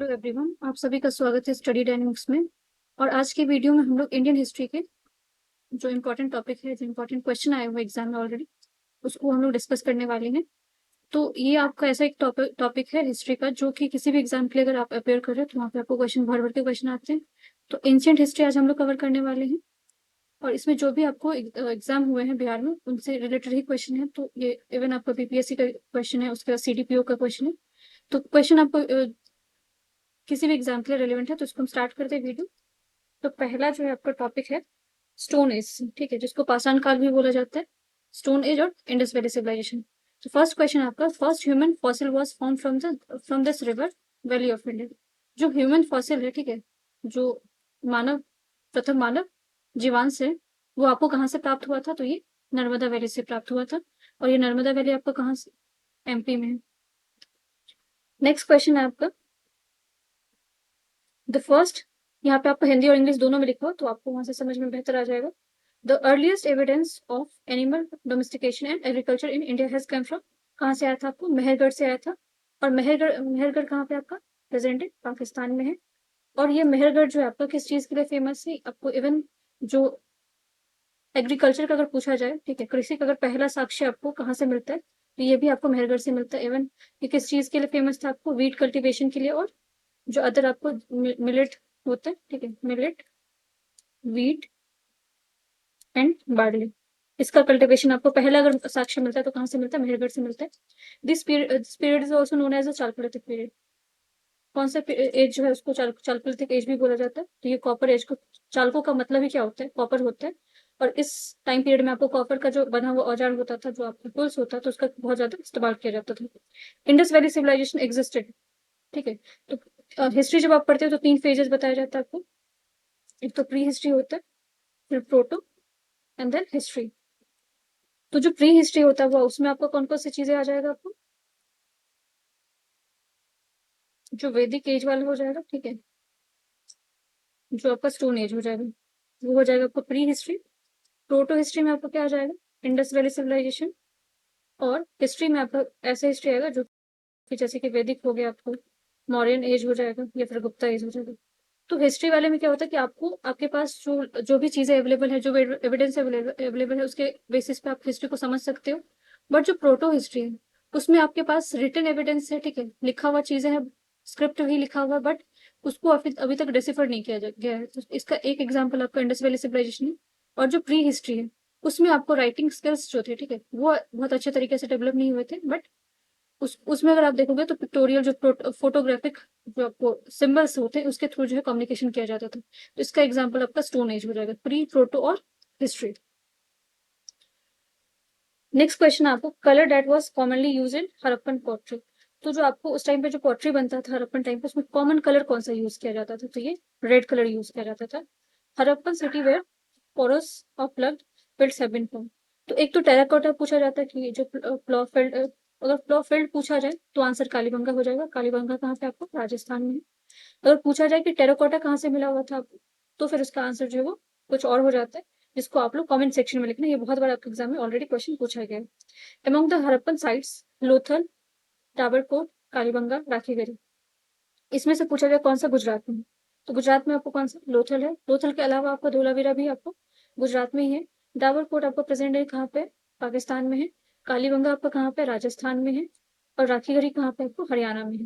Hello everyone, आप सभी का स्वागत है स्टडी डायनेमिक्स में। और आज की वीडियो में हम लोग इंडियन हिस्ट्री के जो इम्पोर्टेंट टॉपिक है, जो इम्पोर्टेंट क्वेश्चन आए हुए एग्जाम में ऑलरेडी, उसको हम लोग डिस्कस करने वाले हैं। तो ये आपका ऐसा एक टॉपिक है हिस्ट्री का, जो कि किसी भी एग्जाम के लिए अगर आप अपेयर कर रहे हो तो वहाँ पे आपको क्वेश्चन भर भर के क्वेश्चन आते हैं। तो एंशियंट हिस्ट्री आज हम लोग कवर करने वाले हैं। और इसमें जो भी आपको एग्जाम हुए हैं बिहार में, उनसे रिलेटेड ही क्वेश्चन है। तो ये इवन आपका बीपीएससी का क्वेश्चन है, उसके बाद सीडीपीओ का क्वेश्चन है। तो क्वेश्चन आपको किसी भी एग्जाम के लिए रेलिवेंट है। तो इसको हम स्टार्ट करते हैं वीडियो। तो पहला जो है आपका टॉपिक है स्टोन एज, ठीक है, जिसको पाषाण काल भी बोला जाता है। स्टोन एज और इंडस वैली सिविलाइजेशन। तो फर्स्ट क्वेश्चन आपका, first human fossil was found from this river valley of India. जो ह्यूमन फॉसिल है, ठीक है, जो मानव प्रथम मानव जीवांश है, वो आपको कहाँ से प्राप्त हुआ था? तो ये नर्मदा वैली से प्राप्त हुआ था। और ये नर्मदा वैली आपका कहाँ से? एमपी में है। नेक्स्ट क्वेश्चन है आपका द फर्स्ट, यहाँ पे आपको हिंदी और इंग्लिश दोनों में लिखा हो तो आपको वहां से समझ में बेहतर आ जाएगा। The earliest evidence of animal domestication and agriculture in India has come from. कहाँ से आया था? आपको मेहरगढ़ से आया था। और मेहरगढ़ मेहरगढ़ कहाँ पे आपका प्रेजेंट है? पाकिस्तान में है। और ये मेहरगढ़ जो है आपका किस चीज के लिए फेमस है? आपको इवन जो एग्रीकल्चर का अगर पूछा जाए, ठीक है, कृषि का अगर पहला साक्ष्य आपको कहाँ से मिलता है तो ये भी आपको मेहरगढ़ से मिलता है। इवन ये किस चीज के लिए फेमस था? आपको वीट कल्टीवेशन के लिए, और जो अदर आपको मिलेट होता है, ठीक है, मिलेट, वीट एंड बार्ली, इसका कल्टीवेशन आपको पहला अगर साक्ष्य मिलता है तो कहाँ से मिलता है? मेहरगढ़ से मिलता है। This period is also known as a chalcolithic period. कौन सा एज जो है उसको चालकोलिथिक एज भी बोला जाता है। तो ये कॉपर एज को, चालकों का मतलब ही क्या होता है? कॉपर होता है। और इस टाइम पीरियड में आपको कॉपर का जो बना हुआ औजार होता था, जो आपका टूल्स होता था, तो उसका बहुत ज्यादा इस्तेमाल किया जाता था। इंडस वैली सिविलाइजेशन एग्जिस्टेड, ठीक है। तो हिस्ट्री जब आप पढ़ते हो तो 3 फेजेस बताया जाता है आपको। एक तो प्री हिस्ट्री होता है, फिर प्रोटो, एंड देन हिस्ट्री। तो जो प्री हिस्ट्री होता है वो, उसमें आपको कौन कौन सी चीजें आ जाएगा? आपको जो वैदिक एज वाला हो जाएगा, ठीक है, जो आपका स्टोन एज हो जाएगा, वो हो जाएगा आपको प्री हिस्ट्री। प्रोटो हिस्ट्री में आपको क्या आ जाएगा? Indus valley civilisation. और हिस्ट्री में आपका ऐसा हिस्ट्री आएगा जो कि जैसे कि वैदिक हो गया, आपको मौर्यन एज हो जाएगा, या फिर गुप्ता एज हो जाएगा। तो हिस्ट्री वाले में क्या होता है कि आपको आपके पास जो जो भी चीजें अवेलेबल है, जो एविडेंस अवेलेबल है, उसके बेसिस पे आप हिस्ट्री को समझ सकते हो। बट जो प्रोटो हिस्ट्री है, उसमें आपके पास रिटन एविडेंस है, ठीक है, लिखा हुआ चीजें हैं, स्क्रिप्ट भी लिखा हुआ है, बट उसको अभी अभी तक डिसिफर नहीं किया गया है। तो इसका एक एग्जाम्पल आपका इंडस वैली सिविलाइजेशन है। और जो प्री हिस्ट्री है, उसमें आपको राइटिंग स्किल्स जो थे, ठीक है, वो बहुत अच्छे तरीके से डेवलप नहीं हुए थे। बट उसमें अगर आप देखोगे तो पिक्टोरियल जो फोटोग्राफिक जो आपको सिंबल्स होते हैं, उसके थ्रू जो है कम्युनिकेशन किया जाता था। तो इसका एग्जाम्पल आपका स्टोन एज हो जाएगा, प्री, प्रोटो और हिस्ट्री। नेक्स्ट क्वेश्चन आपको, colour date was commonly use in Harappan pottery. तो जो आपको उस टाइम पे जो पोट्री बनता था हड़प्पन टाइम पे, उसमें कॉमन कलर कौन सा यूज किया जाता था? तो ये रेड कलर यूज किया जाता था। Harappan city where porous of plug fields have been found. तो एक तो टेराकोटा पूछा जाता है कि जो प्लॉ फील्ड, अगर प्लॉ फील्ड पूछा जाए तो आंसर कालीबंगा हो जाएगा। कालीबंगा कहाँ पे? आपको राजस्थान में है। अगर पूछा जाए कि टेराकोटा कहाँ से मिला हुआ था आपको, तो फिर उसका आंसर जो है वो कुछ और हो जाता है, जिसको आप लोग कमेंट सेक्शन में लिखना। ये बहुत बार आपके एग्जाम में ऑलरेडी क्वेश्चन पूछा गया है। Among the Harappan sites, Lothal, टाबरकोट, कालीबंगा, राखीगढ़ी, इसमें से पूछा गया कौन सा गुजरात में है? तो गुजरात में आपको कौन सा? लोथल है। लोथल के अलावा आपका धोलावीरा भी आपको गुजरात में ही है। डाबरकोट आपका प्रेजेंट है कहाँ पे? पाकिस्तान में है। कालीबंगा आपका कहाँ पे? राजस्थान में है। और राखीगढ़ी कहाँ पे? आपको हरियाणा में है।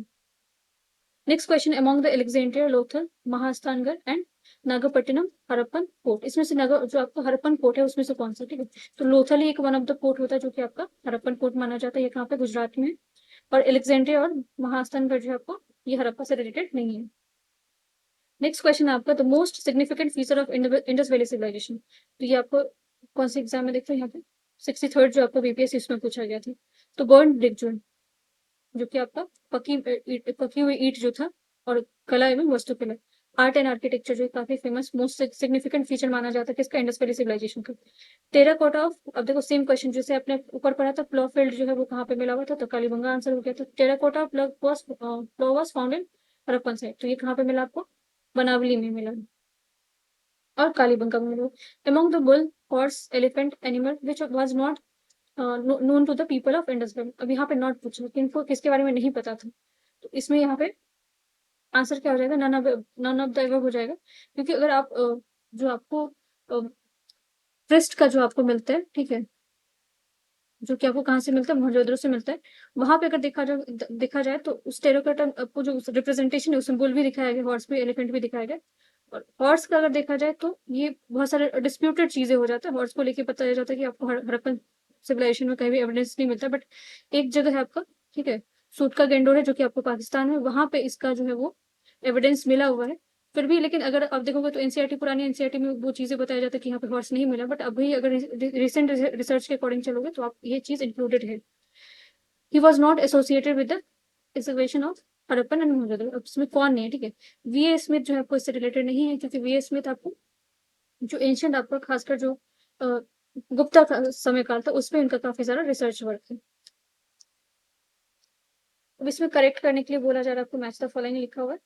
Next question, among the Alexandria, Lothal, Mahasthangarh and Nagapattinam Harappan port, इसमें से नगर जो आपका हड़प्पन पोर्ट है उसमें से कौन सा? ठीक है, तो लोथल ही एक वन ऑफ द पोर्ट होता है जो कि आपका हड़प्पन पोर्ट माना जाता है। ये कहाँ पे? गुजरात में है। और एलेक्जेंड्रिया और महास्थानगढ़ जो है आपको, ये हड़प्पा से रिलेटेड नहीं है। नेक्स्ट क्वेश्चन है आपका, the most significant feature of Indus valley civilisation. तो ये आपको कौन से एग्जाम में देखते हैं? यहाँ पे 63rd जो आपको बीपीएससी उसमें पूछा गया था। तो बर्न ब्रिक जो है, जो कि आपका पकी हुई ईंट जो था, और कला एवं वास्तुकला, आर्ट एंड आर्किटेक्चर जो काफी फेमस मोस्ट सिग्निफिकेंट फीचर माना जाता है किसका? इंडस वैली सिविलाइजेशन का। टेराकोटा ऑफ, अब देखो सेम क्वेश्चन जैसे आपने ऊपर पढ़ा था, प्लॉ फील्ड जो है वो कहाँ पे मिला हुआ था? तो कालीबंगा आंसर हो गया था। Terracotta plough was found in Harappan site, तो ये कहाँ पे मिला आपको? बनावली में मिला। और कालीबंगा में मिला। Among the bull, horse, elephant animal which was not known to the people of Indus valley. अब यहाँ पे नॉट पूछा, किनको किसके बारे में नहीं पता था। तो इसमें यहाँ पे आंसर क्या हो जाएगा, नन ऑफ द एबव हो जाएगा, क्योंकि अगर आप जो आपको क्रिस्ट का जो आपको मिलता है, ठीक है, जो कि आपको कहाँ से मिलता है, मोहनजोदड़ो से मिलता है, वहां पे अगर देखा जाए तो उस टेरो का टर्म आपको जो रिप्रेजेंटेशन है उसमें बुल भी दिखाया गया, हॉर्स भी, एलिफेंट भी दिखाया गया। और हॉर्स का अगर देखा जाए तो ये बहुत सारे डिस्प्यूटेड चीजें हो जाता है, हॉर्स को लेके पता जाता है कि आपको हड़प्पन सिविलाइजेशन में कहीं भी एविडेंस नहीं मिलता, बट एक जगह है आपका, ठीक है, सूट का गेंडोर है जो कि आपको पाकिस्तान में, वहां पे इसका जो है वो एविडेंस मिला हुआ है। फिर भी लेकिन अगर आप देखोगे तो एनसीईआरटी, पुरानी एनसीईआरटी में वो चीजें बताया जाता है कि यहाँ पे हॉर्स नहीं मिला, बट अभी अगर रिसेंट रिसर्च के अकॉर्डिंग चलोगे तो आप ये चीज इंक्लूडेड है। He was not associated with the excavation of Harappan and Mohenjodaro. अब इसमें कौन नहीं है, ठीक है, वीए स्मिथ जो है आपको इससे रिलेटेड नहीं है, क्योंकि वीए स्मिथ आपको जो एंशियंट आपका खासकर जो गुप्ता समय काल था उसमें इनका काफी सारा रिसर्च वर्क है। अब इसमें करेक्ट करने के लिए बोला जा रहा है आपको मैच द फॉलोइंग लिखा हुआ है,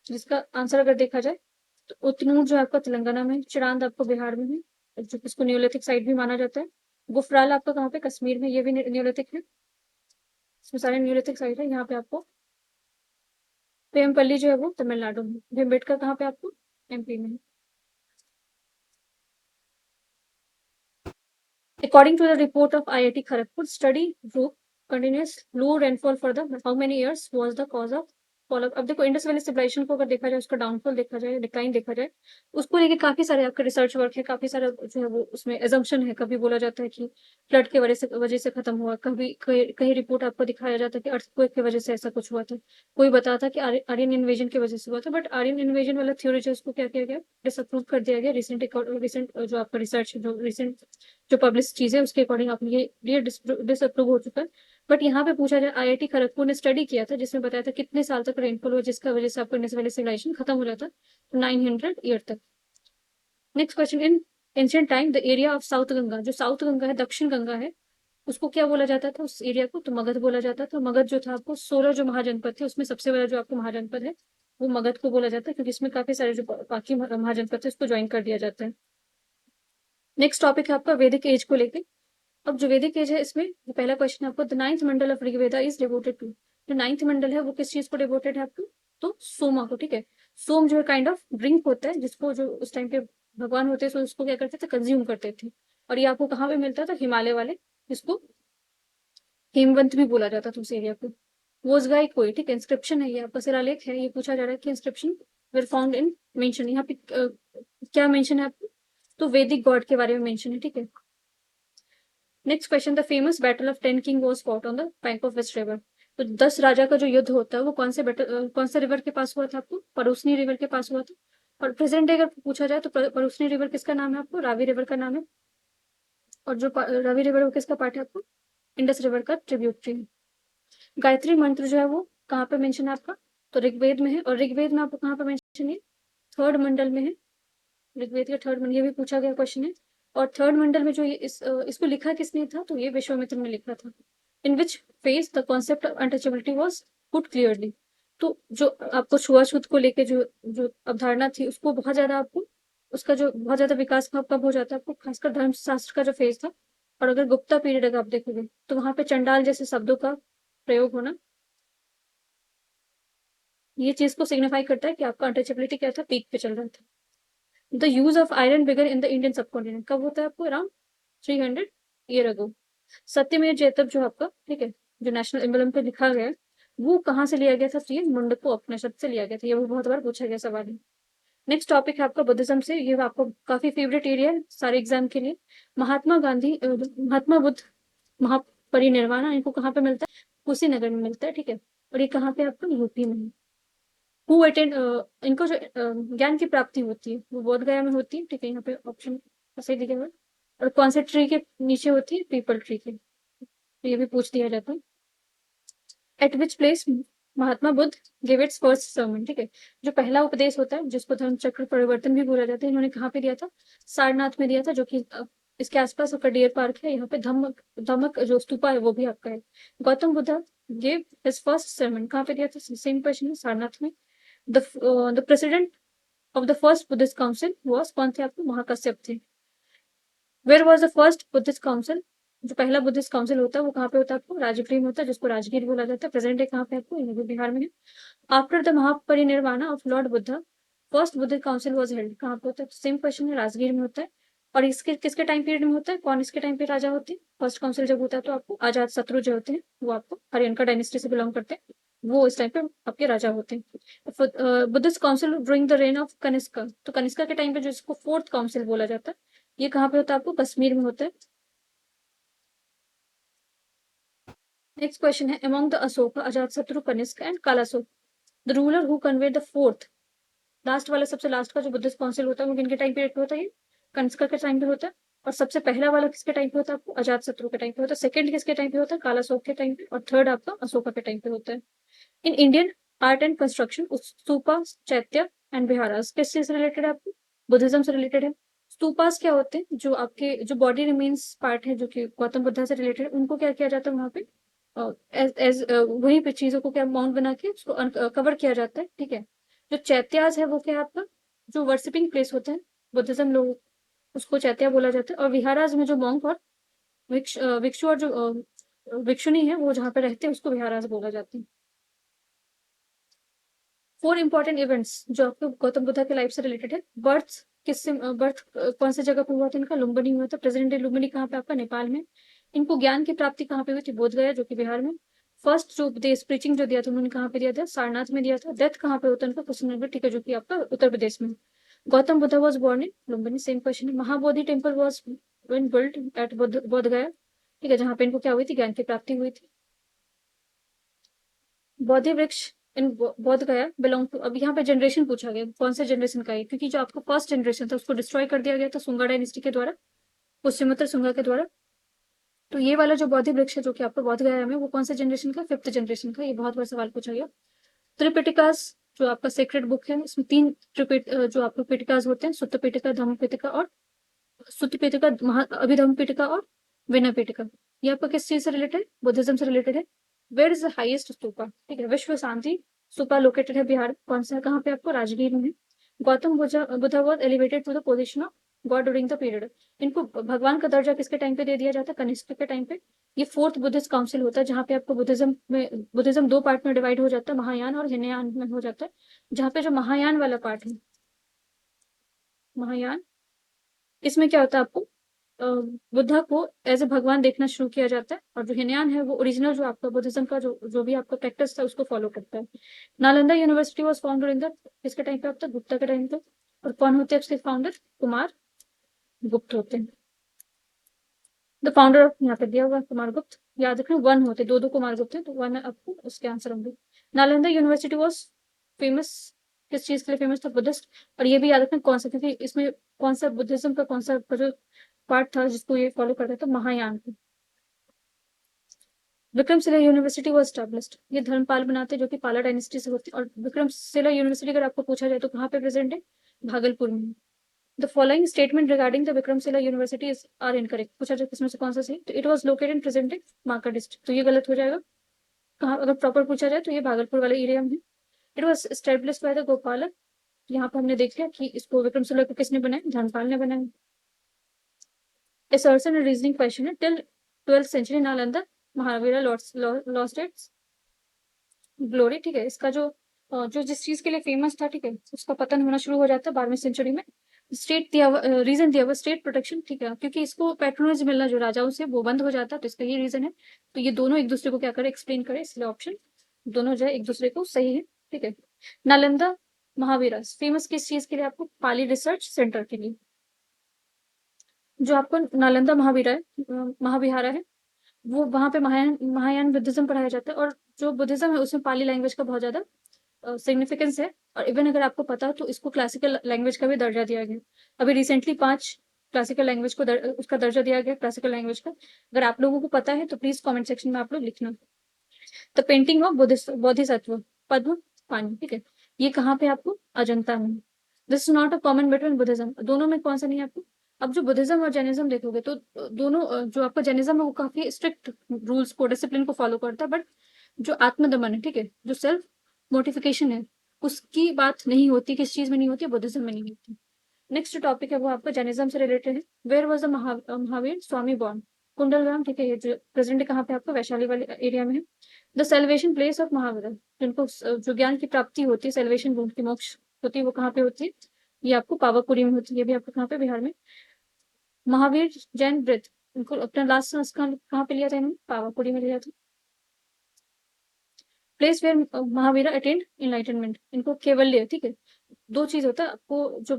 जिसका आंसर अगर देखा जाए तो उतनूर जो आपका तेलंगाना में, चिरांद आपको बिहार में है, जो इसको न्यूलिथिक साइट भी माना जाता है। गुफराल आपका कहाँ पे, कश्मीर में, ये भी न्यूलिथिक है, इसमें सारे न्यूलिथिक साइट है। यहाँ पे आपको पेमपल्ली जो है वो तमिलनाडु में, भीमबेटका कहाँ पे आपको एमपी में है। According to the report of IIT Kharagpur, study group continuous low rainfall for the how many years was the cause of fall? अब देखो इंडस वैली सिविलाइजेशन को अगर देखा जाए, उसका डाउनफॉल देखा जाए, डिक्लाइन देखा जाए, उसको लेके काफी सारे आपके रिसर्च वर्क है, काफी सारा जो है वो उसमें एजम्पशन है। कभी बोला जाता है कि फ्लड के वजह से खत्म हुआ, कभी कहीं रिपोर्ट आपको दिखाया जाता है कि अर्थक्वेक की वजह से ऐसा कुछ हुआ था, कोई बताता कि आर्यन इन्वेजन की वजह से हुआ था, बट आर्यन इन्वेजन वाला थ्योरी जो उसको क्या किया गया, डिसअप्रूव कर दिया गया। रिसेंट जो आपका रिसर्च, जो रिसेंट जो पब्लिश चीज है उसके अकॉर्डिंग आप ये डिसअप्रूव हो चुका है। बट यहाँ पे पूछा जाए, आईआईटी खड़गपुर ने स्टडी किया था जिसमें बताया था कितने साल तक रेनफॉल हुआ जिसका वजह से आपको इंडस वैली सिविलाइजेशन खत्म हो जाता, 900 ईयर तक। Next question, in ancient time the area of south Ganga, जो साउथ गंगा है, दक्षिण गंगा है, उसको क्या बोला जाता था, उस एरिया को तो मगध बोला जाता था। मगध जो था आपको 16 जो महाजनपद थे उसमें सबसे बड़ा जो आपको महाजनपद है वो मगध को बोला जाता है, क्योंकि इसमें काफी सारे जो बाकी महाजनपद थे उसको ज्वाइन कर दिया जाता है। नेक्स्ट टॉपिक है आपका वैदिक एज को लेके। अब जो वैदिक एज है इसमें जो पहला क्वेश्चन है आपको, the ninth mandala of Rigveda is devoted to, जो नाइन्थ मंडल है वो किस चीज को डिवोटेड है आपको, तो सोमा को, ठीक है। सोम जो है काइंड ऑफ ड्रिंक होता है जिसको जो उस टाइम पे भगवान होते थे उसको क्या करते थे, कंज्यूम करते थे। और ये आपको कहाँ पे मिलता था, हिमालय वाले, जिसको हेमवंत भी बोला जाता था उस एरिया को। वोजगाई कोई, ठीक है, इंस्क्रिप्शन है, ये आपका शिलालेख है। ये पूछा जा रहा है कि inscription were found in mention, यहाँ पे क्या मेंशन है आपको, तो वैदिक गॉड के बारे में मेंशन है, ठीक है। Next question, the famous battle of 10 king was fought on the bank of west river, तो 10 राजा का जो युद्ध होता है वो कौन से रिवर के पास हुआ था आपको, परूसनी रिवर के पास हुआ था। और प्रेजेंट डे अगर पूछा जाए तो परूसनी रिवर किसका नाम है आपको, रावी रिवर का नाम है। और जो रावी रिवर वो किसका पार्ट है आपको, इंडस रिवर का ट्रिब्यूटरी है। गायत्री मंत्र जो है वो कहाँ पे मेंशन है आपका, तो ऋग्वेद में है। और ऋग्वेद में आपको कहाँ पे मेंशन है, थर्ड मंडल में है। ऋग्वेद का थर्ड मंडल, ये भी पूछा गया क्वेश्चन है। और थर्ड मंडल में जो ये इसको लिखा किसने था, तो ये विश्वामित्र ने लिखा था। In which phase the concept of untouchability was put clearly, तो जो आपको छुआछूत को लेके जो जो अवधारणा थी उसको बहुत ज्यादा आपको, उसका जो बहुत ज्यादा विकास कब हो जाता है आपको, खासकर धर्मशास्त्र का जो फेज था। और अगर गुप्ता पीरियड अगर आप देखोगे तो वहां पे चंडाल जैसे शब्दों का प्रयोग होना, ये चीज को सिग्निफाई करता है कि आपका अनटचेबिलिटी क्या था, पीक पे चल रहा था। The use of iron began in the Indian subcontinent कब होता है आपको, अराउंड 300 ईयर अगो। सत्यमेव जयतव जो आपका, ठीक है, जो नेशनल एम्बलम पे लिखा गया है वो कहाँ से लिया गया था, तो ये मुंडको उपनिषद से लिया गया था। ये भी बहुत बार पूछा गया सवाल है। नेक्स्ट टॉपिक है आपका बुद्धिज्म से, ये आपको काफी फेवरेट एरिया है सारे एग्जाम के लिए। महात्मा बुद्ध महापरिनिर्वाण इनको कहाँ पे मिलता है, कुशीनगर में मिलता है, ठीक है। और ये कहाँ पे आपको, यूपी में है। हु अटेंड, इनको जो ज्ञान की प्राप्ति होती है वो बोध गया में होती है, ठीक है, यहाँ पे ऑप्शन सही दिया हुआ है। और कौन से ट्री के नीचे होती है, पीपल ट्री के, तो ये भी पूछ दिया जाता है। Eight which place Mahatma Buddha give its first sermon, ठीक है, जो पहला उपदेश होता है जिसको धर्म चक्र परिवर्तन भी बोला जाता है, इन्होंने कहाँ पे दिया था, सारनाथ में दिया था, जो कि इसके आसपास आपका डियर पार्क है। यहाँ पे धम्मक धमक जो स्तूपा है वो भी आपका है। Gautam Buddha give his first sermon कहाँ पे दिया था, सेम क्वेश्चन है, सारनाथ में। The president of the first Buddhist council was, कौन थे आपको, महाकश्यप थे। Where was the first Buddhist council, जो पहला बुद्धिस्ट काउंसिल होता है वो कहाँ पे होता है आपको? राजगीर में होता है, जिसको राजगीर बोला जाता है। प्रेजेंट डे कहाँ पे आपको? ये भी बिहार में है। After the Mahaparinirvan of Lord Buddha first Buddhist council was held, कहाँ पे होता है? सेम क्वेश्चन है, राजगीर में होता है। और इसके किसके टाइम पीरियड में होता है? कौन इसके टाइम पे राजा होते हैं? फर्स्ट काउंसिल जब होता है तो आपको अजात शत्रु जो होते हैं वो आपको हरियणका डायनेस्टी से बिलोंग करते हैं, वो इस टाइम पे आपके राजा होते हैं। Buddhist council during the rain of Kanishka, तो कनिष्का के टाइम पे जो इसको फोर्थ काउंसिल बोला जाता है, ये कहाँ पे होता है आपको? कश्मीर में होता है। नेक्स्ट क्वेश्चन है, among the Ashok Ajatshatru Kanishk and Kalashok the ruler who convey the fourth, last वाला सबसे लास्ट का जो बुद्धिस्ट काउंसिल होता है वो किनके टाइम पीरियड पे होता है? ये कनिष्का के टाइम पे होता है। और सबसे पहला वाला किसके टाइम पे होता है आपको? अजातशत्रु के टाइम पे होता है। सेकंड किसके टाइम पे होता है? कालाशोक के टाइम पे। और थर्ड आपका अशोका के टाइम पे होता है। In Indian art and construction stupa, चैत्य एंड विहारास किस चीज से रिलेटेड है आपको? बुद्धिज्म से रिलेटेड है। स्तूपास क्या होते हैं? जो आपके जो बॉडी रिमेन्स पार्ट है जो कि गौतम बुद्धा से रिलेटेड है, उनको क्या किया जाता है वहां पे? एज वहीं पे चीजों को क्या माउंट बना के उसको कवर किया जाता है, ठीक है। जो चैत्यास है वो क्या है आपका? जो वर्शिपिंग प्लेस होते हैं बुद्धिज्म लोग, उसको चैत्या बोला जाता है। और विहारास में जो मॉन्क और भिक्षु और जो भिक्षुनी है वो जहाँ पे रहते हैं उसको विहारास बोला जाता है। 4 इंपॉर्टेंट इवेंट्स जो आपके गौतम बुद्धा के लाइफ से रिलेटेड है। बर्थ कौन सी जगह पे हुआ था इनका? लुम्बिनी हुआ था। प्रेजेंट डे लुम्बिनी कहाँ पे आपका? नेपाल में। इनको ज्ञान की प्राप्ति कहाँ पे हुई थी? बोध गया, जो कि बिहार में। फर्स्ट जो उपदेश प्रीचिंग जो दिया था उन्होंने कहाँ पे दिया था? सारनाथ में दिया था। डेथ कहाँ पे होता है उनका? कुशीनगर, ठीक है, जो कि आपका उत्तर प्रदेश में। Gautam Buddha was born in Lumbini, same question है। Mahabodhi temple was when built at बोध गया, ठीक है, जहाँ पे इनको क्या हुई थी? ज्ञान की प्राप्ति हुई थी। बोधि वृक्ष इन बोध गया बिलोंग टू, अब यहाँ पे जनरेशन पूछा गया कौन से जनरेशन का है, क्योंकि जो आपका फर्स्ट जनरेशन था उसको डिस्ट्रॉय कर दिया गया था सुंगा डायनेस्टी के द्वारा, पुष्यमित्र सुंगा के द्वारा। तो ये वाला जो बौद्ध वृक्ष है जो कि आपको बोध गया में, वो कौन से जनरेशन का? फिफ्थ जनरेशन का। ये बहुत बार सवाल पूछा गया। त्रिपिटिकास जो आपका सेक्रेट बुक है, इसमें तीन जो आपको पिटिकास होते हैं, सुत्त पिटिका, धम्म पिटिका और सुत्त पिटिका, अभिधम्म पिटिका और विनय पिटिका। ये आपका किस चीज से रिलेटेड? बुद्धिज्म से रिलेटेड है। Where is the highest stupa, ठीक है, विश्व शांति स्तूपा लोकेटेड है बिहार, कौन सा, कहाँ पे आपको? राजगीर में है। Gautam Buddha was elevated to the position of god during the period, इनको भगवान का दर्जा किसके टाइम पे दे दिया जाता है? कनिष्क के टाइम पे। ये फोर्थ बुद्धिस्ट काउंसिल होता है जहाँ पे आपको बुद्धिज्म दो पार्ट में डिवाइड हो जाता है, महायान और हिनयान में हो जाता है। जहाँ पे जो महायान वाला पार्ट है, महायान, इसमें क्या होता है आपको? अ, बुद्धा को एज ए भगवान देखना शुरू किया जाता है। और जो हिनयान है वो ओरिजिनल जो आपका बुद्धिज्म का जो भी आपका प्रैक्टिस था उसको फॉलो करता है। Nalanda university was founded in the, किसके टाइम पे? अब तक गुप्ता के टाइम पे। और कौन होते हैं उसके फाउंडर? कुमार गुप्त होते हैं। द फाउंडर ऑफ, यहाँ पे दिया हुआ है कुमार गुप्त, याद रखना, वन होते, दो दो कुमार गुप्त है, तो वन आपको उसके आंसर होंगे। नालंदा यूनिवर्सिटी वॉज फेमस, किस चीज के लिए फेमस था? बुद्धिस्ट। और ये भी याद रखना कौन सा, क्योंकि इसमें कौन सा बुद्धिज्म का कौन सा जो पार्ट था जिसको ये फॉलो करता था? महायान को। विक्रमशिला यूनिवर्सिटी वॉज स्टैब्लिश्ड, ये धर्मपाल बनाते जो कि पाला डायनेस्टी से होती है। और विक्रमशिला यूनिवर्सिटी अगर आपको पूछा जाए तो कहाँ पे प्रेजेंट है? भागलपुर में। The following statement regarding the Vikramshila university is are incorrect, पूछा जाए किसमें से कौन सा सही? तो it was located in present day मांका डिस्ट्रिक्ट, तो ये गलत हो जाएगा। कहाँ अगर प्रॉपर पूछा जाए तो ये भागलपुर वाले एरिया में है। It was establish by the गोपालक, यहाँ पे हमने देख लिया कि इसको विक्रमशिला को किसने बनाया? धर्मपाल ने बनाया। असर्शन एंड रीजनिंग क्वेश्चन है, till 12th century Nalanda Mahavira lost its glory, ठीक है। इसका जो जिस चीज के लिए फेमस था, ठीक है, उसका पतन होना शुरू हो जाता है 12वीं सेंचुरी में। स्टेट दिया हुआ रीजन दिया हुआ स्टेट प्रोटेक्शन, ठीक है, क्योंकि इसको पैट्रोनेज मिलना जो राजाओं से वो बंद हो जाता है, तो इसका ये रीजन है। तो ये दोनों एक दूसरे को क्या करे? एक्सप्लेन करे, इसलिए ऑप्शन दोनों जो है एक दूसरे को सही है, ठीक है। नालंदा महावीरा फेमस किस चीज के लिए? आपको पाली रिसर्च सेंटर के लिए। जो आपको नालंदा महावीरा है, महाविहारा है, वो वहां पे महायान महायान बुद्धिज्म पढ़ाया जाता है। और जो बुद्धिज्म है उसमें पाली लैंग्वेज का बहुत ज्यादा सिग्निफिकेंस है। और इवन अगर आपको पता हो तो इसको क्लासिकल लैंग्वेज का भी दर्जा दिया गया। अभी रिसेंटली 5 क्लासिकल लैंग्वेज को उसका दर्जा दिया गया, क्लासिकल लैंग्वेज का। अगर आप लोगों को पता है तो प्लीज कमेंट सेक्शन में आप लोग लिखना। द पेंटिंग ऑफ बोधिसत्व पद्म पानी, ठीक है, ये कहाँ पे आपको? अजंता में। This is not a common between Buddhism, दोनों में कौन सा नहीं है आपको? अब जो बुद्धिज्म और जैनिज्म देखोगे तो दोनों जो आपका जैनिज्म है वो काफी स्ट्रिक्ट रूल्स को, डिसिप्लिन को फॉलो करता है। बट जो आत्मदमन है, ठीक है, जो सेल्फ मोटिफिकेशन है, उसकी बात नहीं होती, किस चीज में नहीं होती? बुद्धिज्म में नहीं होती। नेक्स्ट टॉपिक है वो आपका जैनिज्म से रिलेटेड है। Where was the Mahavir Swami born, Kundalgram, ठीक है, ये जो प्रेजेंट कहाँ पे आपको वैशाली वाले एरिया में है। The salvation place of Mahavir, जिनको जो ज्ञान की प्राप्ति होती है, सेल्वेशन की मोक्ष होती है, वो कहाँ पे होती है, ये आपको पावापुरी में होती है। ये भी आपको कहाँ पे, बिहार में। महावीर जैन व्रत, उनको अपना लास्ट संस्कार कहाँ पे लिया था इन्होंने, पावापुरी में लिया था। Place where Mahavira attend enlightenment, इनको केवल्य, ठीक है, दो चीज होता है आपको, जो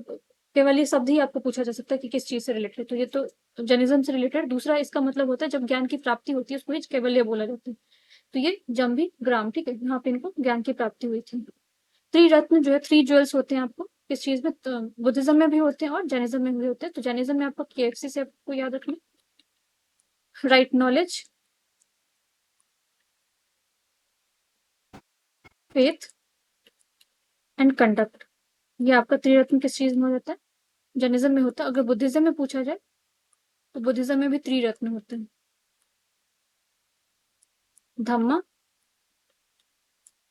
केवल्य शब्द ही आपको पूछा जा सकता है कि किस चीज से रिलेटेड, तो ये तो जैनिज्म से रिलेटेड। दूसरा इसका मतलब होता है जब ज्ञान की प्राप्ति होती है उसको ही केवल्य बोला जाता है। तो ये जम्भी ग्राम, ठीक है, यहाँ पे इनको ज्ञान की प्राप्ति हुई थी। त्रिरत्न जो है, थ्री ज्वेल्स होते हैं आपको किस चीज में, तो बुद्धिज्म में भी होते हैं और जैनिज्म में भी होते हैं। तो जैनिज्म में आपको KFC से आपको याद रखना, right knowledge, faith and conduct, ये आपका त्रिरत्न किस चीज में हो जाता है, जैनिज्म में होता है। अगर बुद्धिज्म में पूछा जाए तो बुद्धिज्म में भी त्रिरत्न होते हैं, धम्म,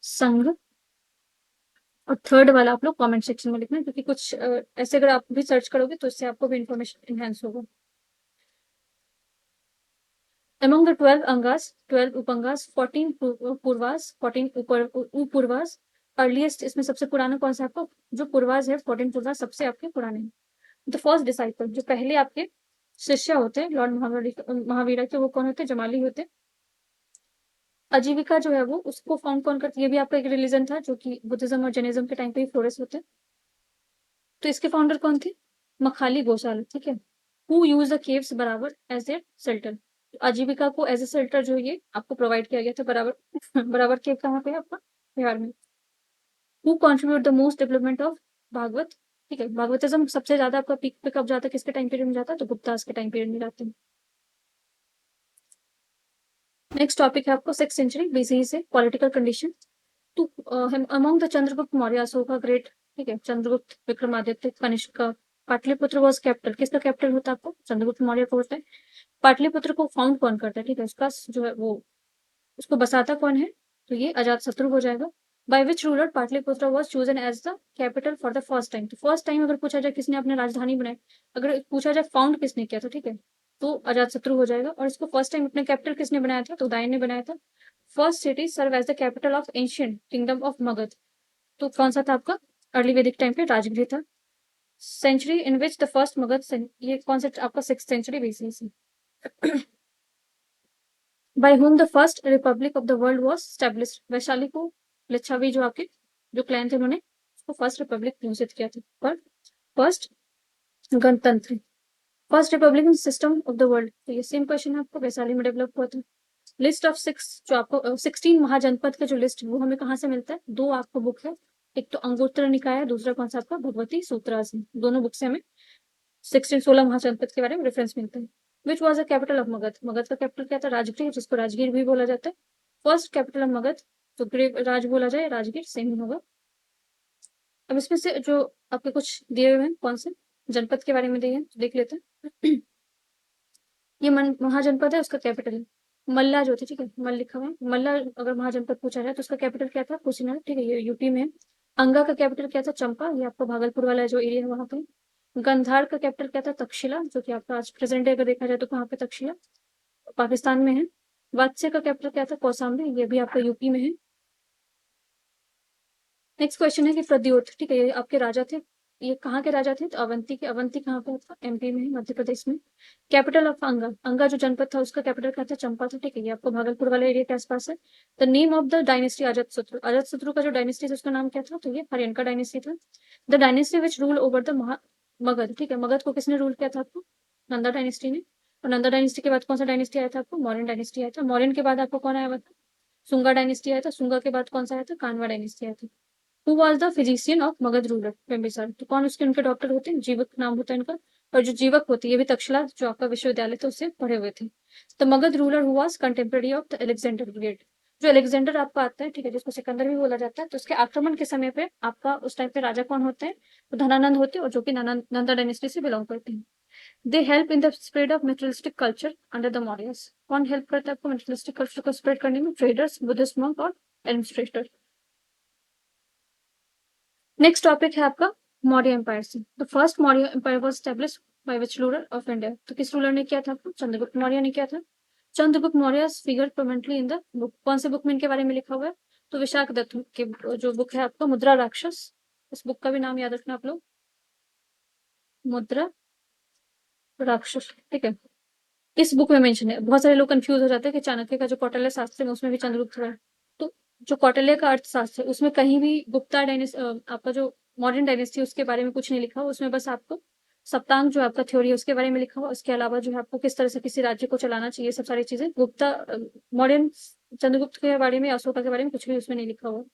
संघ, और थर्ड वाला आप लोग कमेंट सेक्शन में लिखना, क्योंकि कुछ ऐसे अगर आप भी सर्च करोगे तो इससे आपको भी इंफॉर्मेशन इनहेंस होगा। Among the 12 अंगास, 12 उpangas, 14 पूर्वास, 14 उपूर्वास, अर्लीस्ट, इसमें सबसे पुराना कौन सा आपको, जो पूर्वास है, 14 पूर्वास सबसे आपके पुराने हैं। द फर्स्ट डिसाइपल, जो पहले आपके शिष्य होते हैं लॉर्ड महावीरा के, वो कौन होते हैं, जमाली होते हैं। आजीविका जो है वो, उसको फाउंड कौन करती है, ये भी आपका एक रिलीजन था जो कि बुद्धिज्म और जैनिज्म के टाइम पे ही फ्लोरिश होते हैं। तो इसके फाउंडर कौन थे, मखाली गोसाल, ठीक है। हु यूज द केव्स बराबर एज देयर शेल्टर, आजीविका को एज ए शेल्टर जो ये आपको प्रोवाइड किया गया था बराबर। बराबर केव कहाँ पे है आपका, बिहार में। Who contribute the most development of Bhagavat, ठीक है, भागवतिज्म सबसे ज्यादा आपका पीक पे कब जाता है, किसके टाइम पीरियड में जाता है, तो गुप्तास के टाइम पीरियड में जाते हैं। नेक्स्ट टॉपिक है आपको 6th सेंचुरी BCE से पॉलिटिकल कंडीशन। तो among the Chandragupta Maurya, Ashoka great, ठीक है, चंद्रगुप्त, विक्रमादित्य, कनिष्क, पाटलिपुत्र वॉज कैपिटल, किसका कैपिटल होता है आपको, चंद्रगुप्त मौर्य को होता है। पाटलिपुत्र को फाउंड कौन करता है, ठीक है, उसका जो है वो, उसको बसाता कौन है, तो ये अजात शत्रु हो जाएगा। By which ruler Pataliputra was chosen as the capital for the first time, तो फर्स्ट टाइम अगर पूछा जाए किसने अपने राजधानी बनाई, अगर पूछा जाए फाउंड किसने किया था, ठीक है, तो अजात शत्रु हो जाएगा। और इसको फर्स्ट टाइम अपने कैपिटल किसने बनाया था, तो उदयन ने बनाया था। First city serve as the capital of ancient kingdom of Magadh, तो कौन सा था आपका, अर्ली वैदिक टाइम पे राजगृह था। Century in which the first Magadh, ये कौन सा आपका 6th सेंचुरी BCE से। By whom the first republic of the world was established, Vaishali को लिच्छवी जो आपके जो क्लैन थे उन्होंने उसको फर्स्ट रिपब्लिक घोषित किया था। पर फर्स्ट गणतंत्र, first Republican system of the world, तो ये सेम क्वेश्चन है आपको, वैशाली में डेवलप हुआ था। लिस्ट ऑफ 6, जो आपको 16 महाजनपद का जो लिस्ट वो हमें कहाँ से मिलता है, दो आपको बुक है, एक तो अंगुत्तर निकाय है, दूसरा कौन सा आपका भगवती सूत्रास है। दोनों बुक से हमें 16 महाजनपद के बारे में रेफरेंस मिलता है। Which was the capital of Magadh, Magadh का कैपिटल क्या था, राजगीर, जिसको राजगीर भी बोला जाता है। फर्स्ट कैपिटल ऑफ मगध, तो ग्रेव राज बोला जाए, राजगीर सेम ही होगा। अब इसमें से जो आपके कुछ दिए हुए हैं कौन से जनपद के बारे में दिए हैं, तो देख लेते हैं। ये महाजनपद है, उसका कैपिटल है मल्ला जो थी, ठीक है, मल लिखा हुआ है मल्ला। अगर महाजनपद पूछा जाए तो उसका कैपिटल क्या था, कुशीनगर, ठीक है, ये यूपी में है। अंगा का कैपिटल क्या था, चंपा, ये आपका भागलपुर वाला जो एरिया है वहां पे। गंधार का कैपिटल क्या था, तक्षशिला, जो कि आपका आज प्रेजेंट डे अगर देखा जाए तो कहाँ पे, तक्षशिला पाकिस्तान में है। वात्स्य का कैपिटल क्या था, कौशाम्बी, ये भी आपका यूपी में है। नेक्स्ट क्वेश्चन है कि प्रद्योत, ठीक है, ये आपके राजा थे, ये कहाँ के राजा थे, तो अवंती के, अवंती कहाँ पे था, MP में है, मध्य प्रदेश में। कैपिटल ऑफ अंगा, अंगा जो जनपद था उसका कैपिटल क्या था, चंपा था, ठीक है, ये आपको भागलपुर वाले एरिया के आसपास है। The name of the dynasty Ajatashatru, अजात शत्रु का जो डायनेस्टी था उसका नाम क्या था, तो ये हरियनका डायनेस्टी था। The dynasty which rule over the Magadh, ठीक है, मगध को किसने रूल किया था आपको, नंदा डायनेस्टी ने। और नंदा डायनेस्टी के बाद कौन सा डायनेस्टी आया था आपको, मौर्यन डायनेस्टी आया था। मौर्यन के बाद आपको कौन आया था, सुंगा डायनेस्टी आया था। सुंगा के बाद कौन सा आया था, कानवा डायनेस्टी आया था। Who was the physician of Magadh ruler Bimbisara, तो कौन उसके उनके डॉक्टर होते हैं, जीवक नाम होता है इनका। और जो जीवक होती है, ये भी तक्षशिला जो आपका विश्वविद्यालय था उससे पढ़े हुए थे। तो Magadh ruler who was contemporary of the Alexander great, जो अलेक्जेंडर आपका आता है, ठीक है, जिसको सिकंदर भी बोला जाता है, तो उसके आक्रमण के समय पे आपका उस टाइम पे राजा कौन होते हैं, तो धनानंद होते हैं, और जो कि नंदा डायनेस्टी से बिलोंग करते हैं। They help in the spread of materialistic culture under the Mauryas, कौन हेल्प करता है आपको मेटेरियलिस्टिक कल्चर को स्प्रेड करने में, ट्रेडर्स, बुद्धिस्ट monk और एडमिनिस्ट्रेटर। नेक्स्ट टॉपिक है आपका मौर्य एम्पायर से। The first Maurya empire was established by which ruler of India? तो किस रूलर ने किया था आपको? चंद्रगुप्त मौर्य ने किया था। Chandragupta Maurya figure prominently in the book. कौन से बुक में इनके बारे में लिखा हुआ है? तो विशाख दत्त के जो बुक है आपका मुद्रा राक्षस, इस बुक का भी नाम याद रखना आप लोग, मुद्रा राक्षस, ठीक है। इस बुक में मेंशन है। बहुत सारे लोग कंफ्यूज हो जाते हैं कि चाणक्य का जो कौटिल्य शास्त्र है उसमें भी चंद्रगुप्त है। तो जो कौटिल्य का अर्थशास्त्र है उसमें कहीं भी गुप्ता डायनेस्टी, आपका जो मॉडर्न डायनेस्टी उसके बारे में कुछ नहीं लिखा हुआ। उसमें बस आपको सप्तांग जो आपका थ्योरी है उसके बारे में लिखा हुआ। उसके अलावा जो है आपको किस तरह से किसी राज्य को चलाना चाहिए, सब सारी चीजें गुप्ता मॉडर्न चंद्रगुप्त के बारे में, अशोका के बारे में कुछ भी उसमें नहीं लिखा हुआ।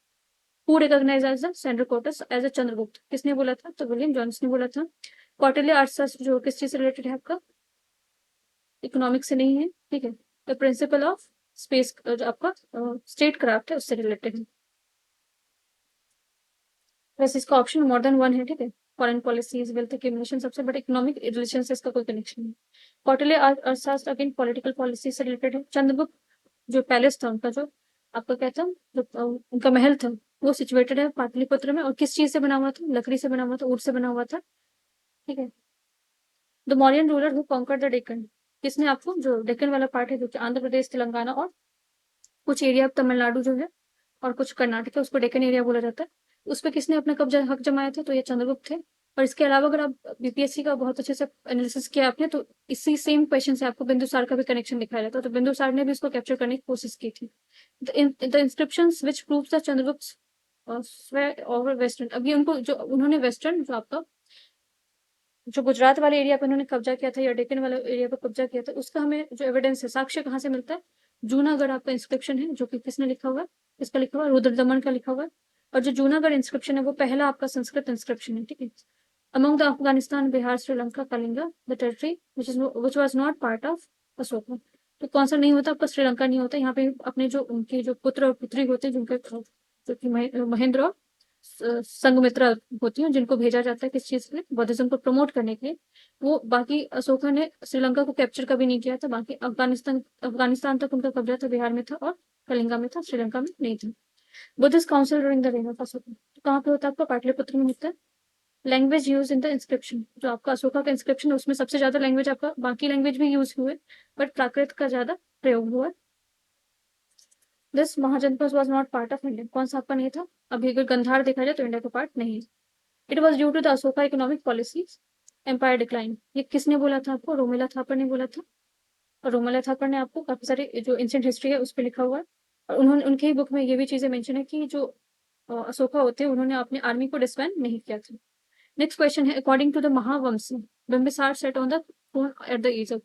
Who recognise as the central quotes as a Chandragupta? किसने बोला था? तो विलियम जॉन्स ने बोला था। कौटिल्य अर्थशास्त्र जो किस चीज से रिलेटेड है आपका? इकोनॉमिक्स से नहीं है, ठीक है। द प्रिंसिपल ऑफ स्पेस जो आपका स्टेट क्राफ्ट है उससे रिलेटेड है। वैसे इसका ऑप्शन मोर देन वन है, ठीक है। फॉरेन पॉलिसीज, वेल्थ एक्यूमुलेशन सबसे, बट इकोनॉमिक रिलेशन से इसका कोई कनेक्शन नहीं। कौटिल्य अर्थशास्त्र अगेन पॉलिटिकल पॉलिसी से रिलेटेड है। चंद्रगुप्त जो पैलेस था उनका, जो आपका क्या था, जो उनका महल था, वो सिचुएटेड है पाटलिपुत्र में। और किस चीज से बना हुआ था? लकड़ी से बना हुआ था, ऊट से बना हुआ था, ठीक है। The Mauryan ruler who conquered the Deccan? किसने आपको जो डेक्कन वाला पार्ट है जो कि आंध्र प्रदेश, तेलंगाना और कुछ एरिया तमिलनाडु जो है और कुछ कर्नाटक है उसको डेक्कन एरिया बोला जाता है, उस पर किसने अपना कब्जा हक जमाया था? तो ये चंद्रगुप्त थे। और इसके अलावा अगर आप बीपीएससी का बहुत अच्छे से एनालिसिस किया आपने तो इसी सेम क्वेश्चन से आपको बिंदुसार का भी कनेक्शन दिखाया जाता है। तो बिंदुसार ने भी इसको कैप्चर करने की कोशिश की थी। The inscriptions which proves the Chandragupta over western, अभी उनको जो उन्होंने वेस्टर्न जो आपका जो गुजरात वाले एरिया पे उन्होंने कब्जा किया था या डेक्कन वाले एरिया पे कब्जा किया था, उसका हमें जो एविडेंस है, साक्ष्य कहाँ से मिलता है? जूनागढ़ आपका इंस्क्रिप्शन है जो कि किसने लिखा हुआ है? इसका लिखा हुआ है रुद्रदमन का लिखा हुआ है। और जो जूनागढ़ इंस्क्रिप्शन है वो पहला आपका संस्कृत इंस्क्रिप्शन है, ठीक है। Among the Afghanistan, Bihar, Sri Lanka, Kalinga the territory which was not part of Ashoka? तो कौन सा नहीं होता आपका? श्रीलंका नहीं होता। यहाँ पे अपने जो उनके जो पुत्र और पुत्री होते हैं जिनके जो कि महेंद्र और संघमित्रा होती हैं, जिनको भेजा जाता है किस चीज के लिए? बौद्धिज्म को प्रमोट करने के लिए। वो बाकी अशोका ने श्रीलंका को कैप्चर कभी नहीं किया था। बाकी अफगानिस्तान अफगानिस्तान तक उनका कब्जा था, बिहार में था और कलिंगा में था, श्रीलंका में नहीं था। Buddhist council during the rain of Ashoka तो कहाँ पे होता है आपका? पाटलिपुत्र में होता है। Language use in the inscription, जो आपका अशोका का इंस्क्रिप्शन है उसमें सबसे ज्यादा लैंग्वेज आपका, बाकी लैंग्वेज भी यूज हुए बट प्राकृत का ज्यादा प्रयोग हुआ। This mahajanapada was not part of India, कौन सा आपका नहीं था? अभी अगर गंधार देखा जाए तो इंडिया का पार्ट नहीं है। It was due to the Ashoka economic policies empire decline, ये किसने बोला था आपको? रोमिला थापर ने बोला था। और रोमिला थापर ने आपको काफी सारे जो एंशिएंट हिस्ट्री है उस पर लिखा हुआ है। और उन्होंने उनके ही बुक में ये भी चीजें मेंशन है कि जो अशोका होते हैं उन्होंने अपनी आर्मी को डिस्बैंड नहीं किया था। नेक्स्ट क्वेश्चन है, according to the Mahavamsa Bimbisar set on the throne at the age of,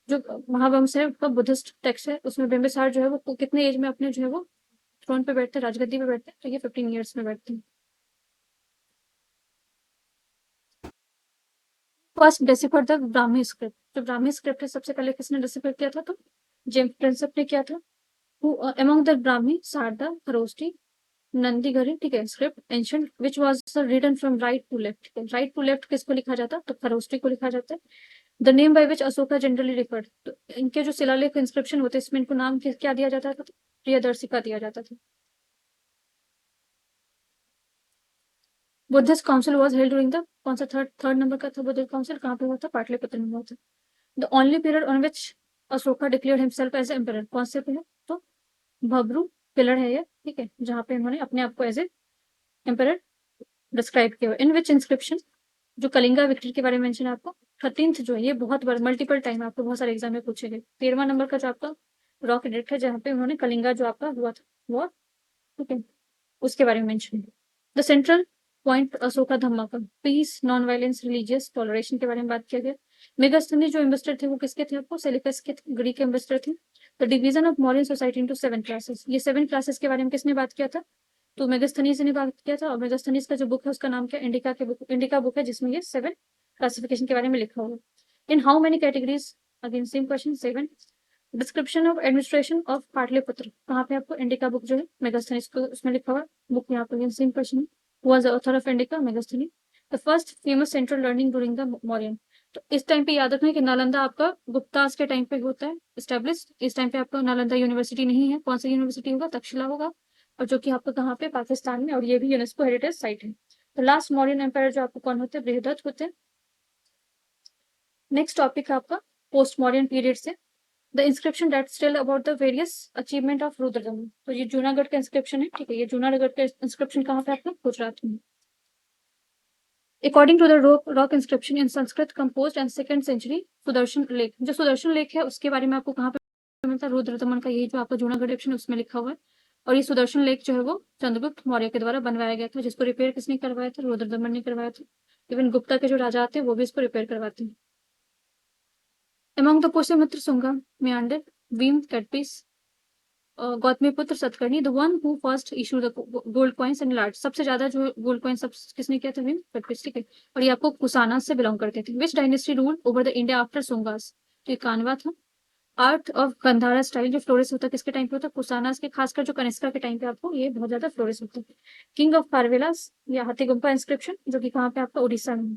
जो महावंश है उसका बुद्धिस्ट टेक्स्ट है, उसमें बिंबिसार जो है वो कितने एज में अपने जो है वो थ्रोन पे बैठते हैं, राजगद्दी पे बैठते हैं? तो ये 15 ईयर्स में बैठते हैं। First decipher the Brahmi script, जो ब्राह्मी स्क्रिप्ट है सबसे पहले किसने डेसिफर किया था? तो जेम्स प्रिंसेप ने किया था। अमंग द ब्राह्मी शारदा, खरोष्टी, नंदीघरी, ठीक है। Script ancient which was written from right to left, right to left किसको लिखा जाता? तो खरोष्टी को लिखा जाता है। The name by which Ashoka generally referred, तो इनके जो शिलालेख इंस्क्रिप्शन होते हैं इसमें इनको नाम क्या दिया जाता था? तो प्रियदर्शिका दिया जाता था। Buddhist council was held during the, कौन सा थर्ड थर्ड नंबर का था बुद्धिस्ट काउंसिल? कहाँ पे हुआ था? पाटलिपुत्र में हुआ था। The only period on which Ashoka declared himself as emperor, कौन से पे है? तो भब्रू पिलर है ये, ठीक है, जहाँ पे उन्होंने अपने आप को एज ए एम्परर डिस्क्राइब किया। इन विच इंस्क्रिप्शन, जो कलिंगा विक्ट्री के बारे में मेंशन है आपको 13th जो है, ये बहुत बार मल्टीपल टाइम आपको बहुत सारे एग्जाम में पूछे गए। 13वां नंबर का जो आपका रॉक एडिक्ट है जहाँ पे उन्होंने कलिंगा जो आपका हुआ था वो, ठीक है, उसके बारे में मेंशन है। The central point Ashoka dhamma का peace, non violence, religious toleration के बारे में बात किया गया। मेगास्थनी जो इन्वेस्टर थे वो किसके थे आपको? सेलिकस के ग्रीक इन्वेस्टर थे। The division of modern society into 7 classes, ये 7 क्लासेस के बारे में किसने बात किया था? तो मेगास्थनीज ने बात किया था। और मेगास्थनीज का जो बुक है उसका नाम क्या? इंडिका के बुक, इंडिका बुक है जिसमें ये 7 क्लासिफिकेशन के बारे में लिखा हुआ है। In how many categories, again same question 7। Description of administration of Pataliputra, कहाँ पे आपको इंडिका बुक जो है मेगास्थनीज को उसमें लिखा हुआ है। बुक यहाँ पे same question was the author of Indica, Megasthenes, the first famous central learning during the Mauryan। तो इस टाइम पे याद रखना है कि नालंदा आपका गुप्तास के टाइम पे होता है एस्टेब्लिश। इस टाइम पे आपका नालंदा यूनिवर्सिटी नहीं है। कौन सा यूनिवर्सिटी होगा? तक्षशिला होगा। और जो कि आपका कहाँ पे? पाकिस्तान में। और ये भी यूनेस्को हेरिटेज साइट है। तो लास्ट मौर्यन एम्पायर जो आपको कौन होते हैं? बृहदत्त होते हैं। नेक्स्ट टॉपिक है आपका पोस्ट मॉडर्न पीरियड से the inscription that tell about the various achievement of Rudradaman. तो ये जूनागढ़ का इंस्क्रिप्शन है, ठीक है। ये जूनागढ़ का इंस्क्रिप्शन कहाँ पे आपका, गुजरात में। According to the rock inscription in Sanskrit composed and second century Sudarshan lake, जो सुदर्शन लेक है उसके बारे में आपको कहाँ पे मिलता है, रुद्रदमन का यही जो आपका जूनागढ़ इंस्क्रिप्शन उसमें लिखा हुआ है। और ये सुदर्शन लेक जो है वो चंद्रगुप्त मौर्य के द्वारा बनवाया गया था, जिसको रिपेयर किसने करवाया था, रुद्रदमन ने करवाया था। इवन गुप्ता के जो राजा थे वो भी इसको रिपेयर करवाते हैं। Among the Pushamiत्र Sunga, Meander, Veem, Cadpis, Gautamiputra Satakarni, the one who first issue the gold coins and large, सबसे ज्यादा जो गोल्ड कॉइन सब किसने किया था, भीम कटपिस, ठीक है। और ये आपको कुसाना से बिलोंग करते थे। Which dynasty rule over the India after Shungas, तो ये कानवा था। आर्ट ऑफ गंधारा स्टाइल जो फ्लोरिस होता है किसके टाइम पे होता है, कुसाना के, खासकर जो कनिष्का के टाइम पे आपको ये बहुत ज्यादा फ्लोरिस होता है। किंग ऑफ खारवेलास या हाथीगुम्पा इंस्क्रिप्शन जो कि कहाँ पे आपका उड़ीसा में।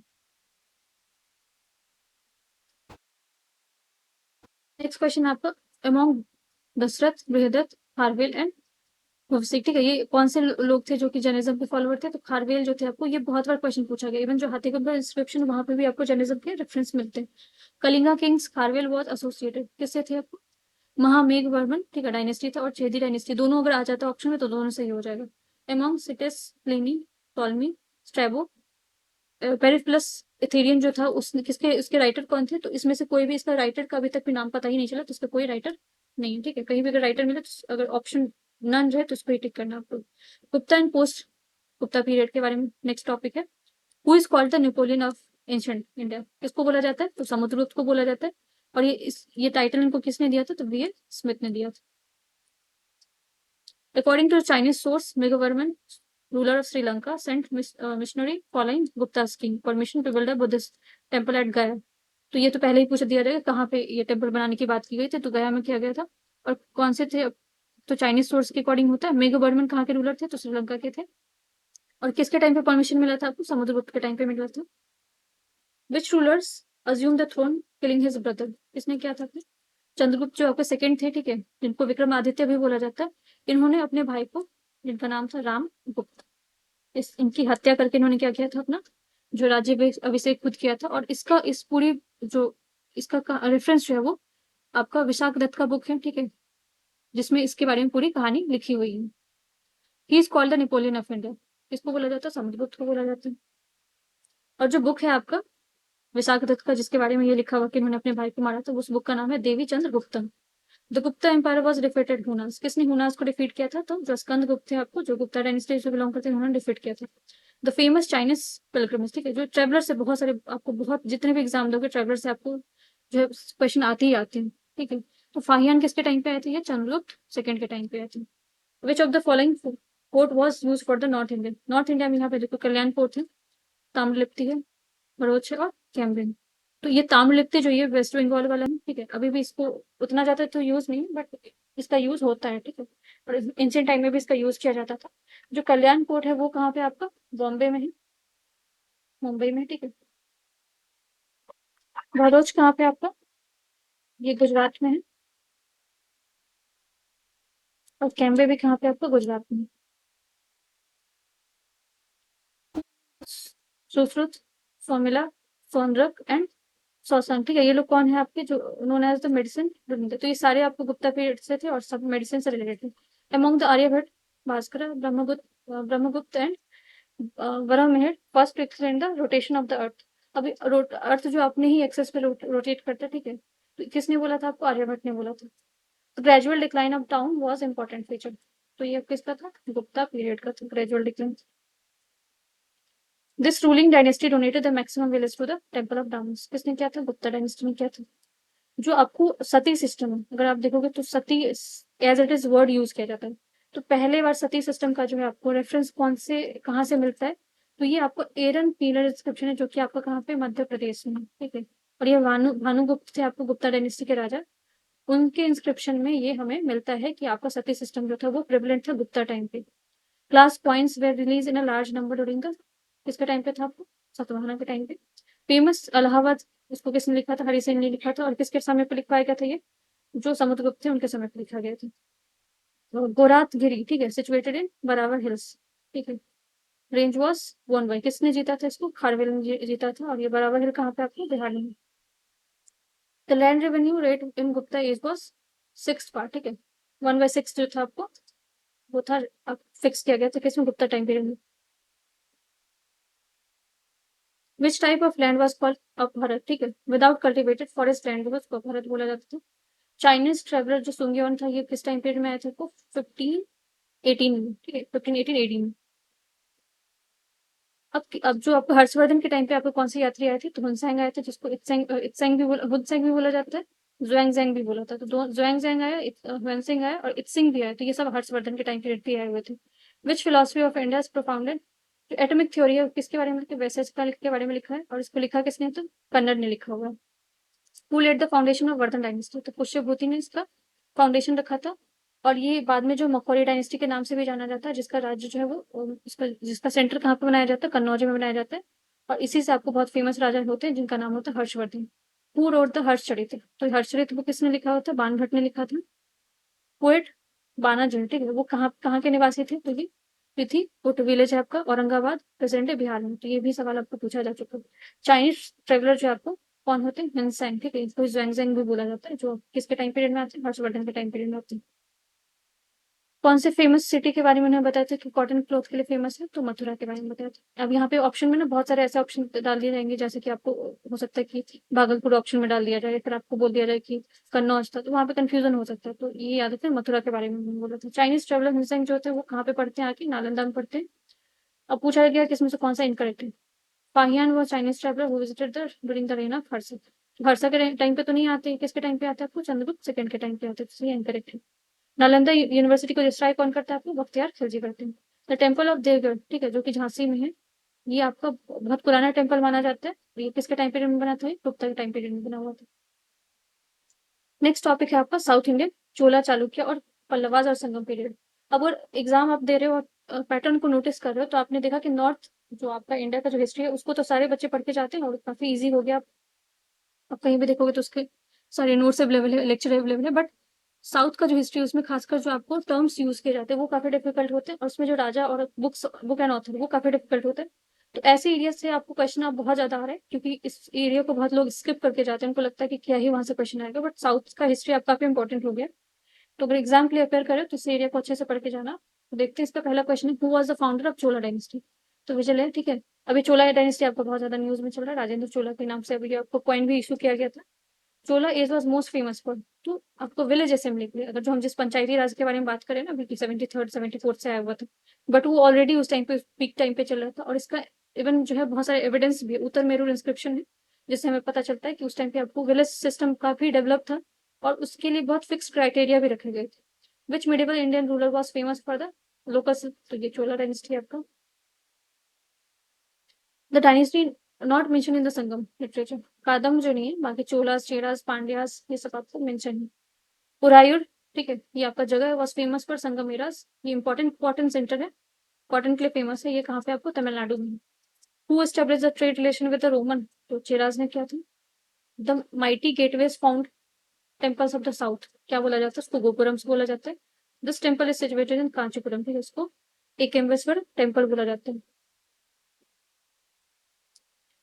नेक्स्ट क्वेश्चन आपका अमोंग दशरथ, बृहदत्त, खारवेल एंड सिख, ठीक है। ये कौन से लोग थे जो कि जैनिज्म के फॉलोअर थे, तो खारवेल जो थे आपको, ये बहुत बार क्वेश्चन पूछा गया। इवन जो हाथीगुम्बा इंस्क्रिप्शन वहां पे भी आपको जैनिज्म के रेफरेंस मिलते हैं। Kalinga Kings Kharavela was associated किससे थे आपको, महामेघ वर्मन, ठीक है, डायनेस्टी था, और चेदी डायनेस्टी, दोनों अगर आ जाता है ऑप्शन में तो दोनों सही हो जाएगा। Among cities, Pliny, Ptolemy, Strabo, Periplus, Erythraean जो था उसने किसके, उसके राइटर कौन थे, तो इसमें से कोई भी इसका राइटर का अभी तक भी नाम पता ही नहीं चला, तो इसका कोई राइटर नहीं है, ठीक है। कहीं भी अगर राइटर मिले तो अगर ऑप्शन नन रहे तो उसको ही टिक करना आपको। Gupta and post Gupta period के बारे में नेक्स्ट टॉपिक है। Who is called the Napoleon of ancient India, किसको बोला जाता है, तो समुद्रगुप्त को बोला जाता है। और ये टाइटल इनको किसने दिया था, तो वी स्मिथ ने दिया था। According to Chinese source, Megavarman, ruler of Sri Lanka, sent missionary following Gupta's king permission to build a Buddhist temple at Gaya। तो ये तो पहले ही पूछ दिया जाएगा कहाँ पे ये टेम्पल बनाने की बात की गई थी, तो गया में किया गया था। और कौन से थे, तो चाइनीज सोर्स के अकॉर्डिंग होता है। मेगावर्मन कहाँ के रूलर थे, तो श्रीलंका के थे। और किसके टाइम पे परमिशन मिला था आपको, समुद्रगुप्त के टाइम पे मिला था। Which rulers assume the throne killing his brother, किसने किया था, चंद्रगुप्त जो आपके सेकंड थे, ठीक है, जिनको विक्रमादित्य भी बोला जाता है। इन्होंने अपने भाई को, जिनका नाम था राम गुप्त, इनकी हत्या करके इन्होंने क्या किया था, अपना जो राज्य अभिषेक खुद किया था। और इसका इस पूरी जो इसका रेफरेंस जो है वो आपका विशाख दत्त का बुक है, ठीक है, जिसमें इसके बारे में पूरी कहानी लिखी हुई है। He is called the Napoleon of India, किसको बोला जाता है, समुद्रगुप्त को बोला जाता है। और जो बुक है आपका विशाख दत्त का, जिसके बारे में ये लिखा हुआ कि इन्होंने अपने भाई को मारा था, उस बुक का नाम है Devi Chandra Guptam. The Gupta empire was defeated Hunas, किसने हुनास को डिफीट किया था, तो जो स्कंद गुप्त थे आपको, जो गुप्ता डायनेस्टी से बिलोंग करते हैं, उन्होंने डिफीट किया था। द फेमस चाइनीज पिलग्रिमेज, ठीक है, जो ट्रेवलर से बहुत सारे आपको, बहुत जितने भी एग्जाम दोगे ट्रेवलर से आपको जो है क्वेश्चन आते ही आते हैं, ठीक है। तो फाहियान किसके टाइम पे आए थे, ये चंद्रगुप्त सेकंड के टाइम पे आए थे। Which of the following port was use for the north India में यहाँ पे देखो कल्याण पोर्ट है, ताम्रलिप्ति है, भरूच है, और कैम्ब्रिन। तो ये ताम्रलिप्ति जो ये वेस्ट बंगाल वाला है, ठीक है, अभी भी इसको उतना ज्यादा तो यूज नहीं, बट इसका यूज होता है, ठीक है। और एंशियंट टाइम में भी इसका यूज किया जाता था। जो कल्याण पोर्ट है वो कहाँ पे आपका, बॉम्बे में है, मुंबई में, ठीक है। भरूच कहाँ पे आपका, ये गुजरात में है। और कैम्ब्रे भी कहाँ पे आपका, गुजरात में है। सुश्रुत, सोमिला, सोनरक एंड सौसन, ठीक है। ये लोग कौन है आपके, जो नोन एज द मेडिसिन, तो ये सारे आपको गुप्ता पीरियड से थे और सब मेडिसिन से रिलेटेड थे। Among the Aryabhatta, Bhaskar, Brahmagupta and Varahamihira first to explain the rotation of the earth. अभी अर्थ जो अपने ही एक्सेस पे रोटेट करता है, ठीक है, तो किसने बोला था आपको, आर्यभट्ट ने बोला था। Gradual decline of town was important feature, तो ये किसका था, गुप्ता पीरियड का था, gradual decline. This ruling dynasty donated the maximum village to the temple of downs, किसने किया था, गुप्ता डायनेस्टी ने किया था। जो आपको सती सिस्टम है, अगर आप देखोगे तो sati as it is word use किया जाता है। तो पहले बार सती सिस्टम का जो है आपको रेफरेंस कौन से कहाँ से मिलता है, तो ये आपको एरन पीलर इंस्क्रिप्शन है, जो कि आपका कहाँ पे, मध्य प्रदेश में, ठीक है। और ये भानुगुप्त थे आपको, गुप्ता डायनेस्टी के राजा, उनके इंस्क्रिप्शन में ये हमें मिलता है कि आपका सती सिस्टम जो था वो प्रेवलेंट था गुप्ता टाइम पे। Class points were release in a large number during the, किसके टाइम पे था आपको, सातवाहना के टाइम पे। फेमस इलाहाबाद, इसको किसने लिखा था, हरि सिंह ने लिखा था। और किसके समय पे लिखवाया गया था ये, जो समुद्रगुप्त थे उनके समय पे लिखा गया था। तो गोरात गिरी, ठीक है, सिचुएटेड इन बरावर हिल्स, ठीक है। रेंज वॉज वन बाई, किसने जीता था इसको, खारवेल ने जीता था। और ये बरावर हिल कहाँ पे आपको, बिहार में। The land revenue rate in Gupta age was 6 part, ठीक है। 1/6 जो था आपको वो था, अब फिक्स किया गया था किसमें, गुप्ता टाइम पीरियड में। Which type of land was called अपहरत, ठीक है। विदाउट कल्टिवेटेड फॉरेस्ट लैंड को उसको अपहरत बोला जाता था। चाइनीज ट्रेवलर जो सुंगियोन था ये किस टाइम पीरियड में आया था, को 1518 में, ठीक है, 1518 एडी में। अब जो आपको हर्षवर्धन के टाइम पे आपको कौन सी यात्री आए थे, तो हुनसेंग आए थे, जिसको इत्सेंग भी बोला, हुनसेंग भी बोला जाता है, जुआंगजेंग भी बोला था। तो दो जुआंगजेंग आया, हुनसेंग आया और इत्सिंग भी आया, तो ये सब हर्षवर्धन के टाइम पीरियड पे आए हुए थे। Which philosophy of India is profounded, जो एटॉमिक थ्योरी है किसके बारे में लिखा है, वैसेस्कल के बारे में लिखा है, और इसको लिखा किसने, तो कन्नड़ ने लिखा हुआ है। Who laid the foundation of Vardhan dynasty, तो पुष्यभूति ने इसका फाउंडेशन रखा था। और ये बाद में जो मकौरी डायनेस्टी के नाम से भी जाना जाता है, जिसका राज्य जो है वो जिसका सेंटर कहाँ पे बनाया जाता है, कन्नौज में बनाया जाता है। और इसी से आपको बहुत फेमस राजा होते हैं जिनका नाम होता है Harshvardhan. Who wrote the Harshacharita, तो हर्षचरित वो किसने लिखा होता है, बाणभट्ट ने लिखा था। पोएट बाना जो है, ठीक है, वो कहाँ कहाँ के निवासी थे, तो ये तिथि पुट विलेज है आपका, औरंगाबाद, प्रेजेंट है बिहार में। तो ये भी सवाल आपको पूछा जा चुका है। चाइनीज ट्रेवलर जो आपको कौन होते हैं, हिनसेंग, ठीक है, इसको जुआंगजेंग भी बोला जाता है, जो किसके टाइम पीरियड में आते हैं, हर्षवर्धन के टाइम पीरियड में आते हैं। कौन से फेमस सिटी के बारे में उन्होंने बताया था कि कॉटन क्लॉथ के लिए फेमस है, तो मथुरा के बारे में बताया था। अब यहाँ पे ऑप्शन में ना बहुत सारे ऐसे ऑप्शन डाल दिए जाएंगे, जैसे कि आपको हो सकता है कि भागलपुर ऑप्शन में डाल दिया जाए, फिर आपको बोल दिया जाए कि कन्नौज था, तो वहाँ पे कंफ्यूजन हो सकता है। तो ये याद रखें, मथुरा के बारे में उन्होंने बोला था। चाइनीज ट्रेवलर हिनसेंग जो होते हैं वो कहाँ पे पढ़ते हैं, आके नालंदा में पढ़ते हैं। अब पूछा गया कि इसमें से कौन सा इनकरेक्ट है। फाहियान वो Chinese traveller who visited the during the rain of Harsha. Harsha के टाइम पे तो नहीं आते, किसके टाइम पे आते हैं आपको, चंद्रगुप्त सेकंड के टाइम पे आते हैं, तो ये इनकरेक्ट है। नालंदा यूनिवर्सिटी को डिस्ट्रॉय कौन करता है आपको, बख्तियार खिलजी करते हैं। द टेम्पल ऑफ देवगढ़, ठीक है, जो कि झांसी में है, ये आपका बहुत पुराना टेम्पल माना जाता है। ये किसके टाइम पीरियड में बना था, गुप्ता के टाइम पीरियड में बना हुआ था। नेक्स्ट टॉपिक है आपका साउथ इंडियन, चोला, चालुक्य और पल्लवाज और संगम पीरियड। अब अगर एग्जाम आप दे रहे हो और पैटर्न को नोटिस कर रहे हो, तो आपने देखा कि नॉर्थ जो आपका इंडिया का जो हिस्ट्री है उसको तो सारे बच्चे पढ़ के जाते हैं और काफी ईजी हो गया। आप कहीं भी देखोगे तो उसके सारे नोट्स अवेलेबल है, लेक्चर अवेलेबल है। बट साउथ का जो हिस्ट्री है उसमें खासकर जो आपको टर्म्स यूज किए जाते हैं वो काफी डिफिकल्ट होते हैं, और उसमें जो राजा और बुक एंड ऑथर वो काफी डिफिकल्ट होते हैं। तो ऐसे एरिया से आपको क्वेश्चन आप बहुत ज्यादा आ रहे हैं, क्योंकि इस एरिया को बहुत लोग स्किप करके जाते हैं, उनको लगता है कि क्या ही वहां से क्वेश्चन आएगा। बट साउथ का हिस्ट्री आप काफी इंपॉर्टेंट हो गया। तो अगर एग्जाम के लिए अपेयर करें तो इस एरिया को अच्छे से पढ़ के जाना। तो देखते हैं, इसका पहला क्वेश्चन है, who was the founder of Chola dynasty. तो विजय है, ठीक है। अभी चोला डायनेस्टी आपका बहुत ज्यादा न्यूज में चल रहा है, राजेंद्र चोला के नाम से अभी आपको कॉइन भी इशू किया गया था। Chola age was most famous for, तो आपको विलेज असेंबली के लिए, अगर जो हम जिस पंचायती राज के बारे में बात करें ना, अभी 73rd 74th से आया हुआ था। बट वो ऑलरेडी उस टाइम पे पीक टाइम पे चल रहा था, और इसका इवन जो है बहुत सारे एविडेंस भी है, उत्तर मेरूर इंस्क्रिप्शन है, जिससे हमें पता चलता है कि उस टाइम पे आपको विलेज सिस्टम काफी डेवलप था, और उसके लिए बहुत फिक्स क्राइटेरिया भी रखे गए थे। Which medieval Indian ruler was famous for the local, तो ये चोला डायनेस्टी आपका। The dynasty not mention in the Sangam literature, कादम जो नहीं है, बाकी चोलास, चेरास, पांड्यास ये सब आपको मेंशन है। उरायुर, ठीक है, ये आपका जगह है, was famous for Sangam eras, ये इंपॉर्टेंट कॉटन सेंटर है, कॉटन के लिए फेमस है। ये कहाँ पे आपको, तमिलनाडु में। Who establish the trade relation with the Roman, तो चेराज ने किया था। The mighty gateways found temples of the south, क्या बोला जाता है उसको, गोपुरम्स बोला जाता है। This temple is situated in Kanchipuram, ठीक है, इसको एकेम्बेश्वर टेम्पल बोला जाता है।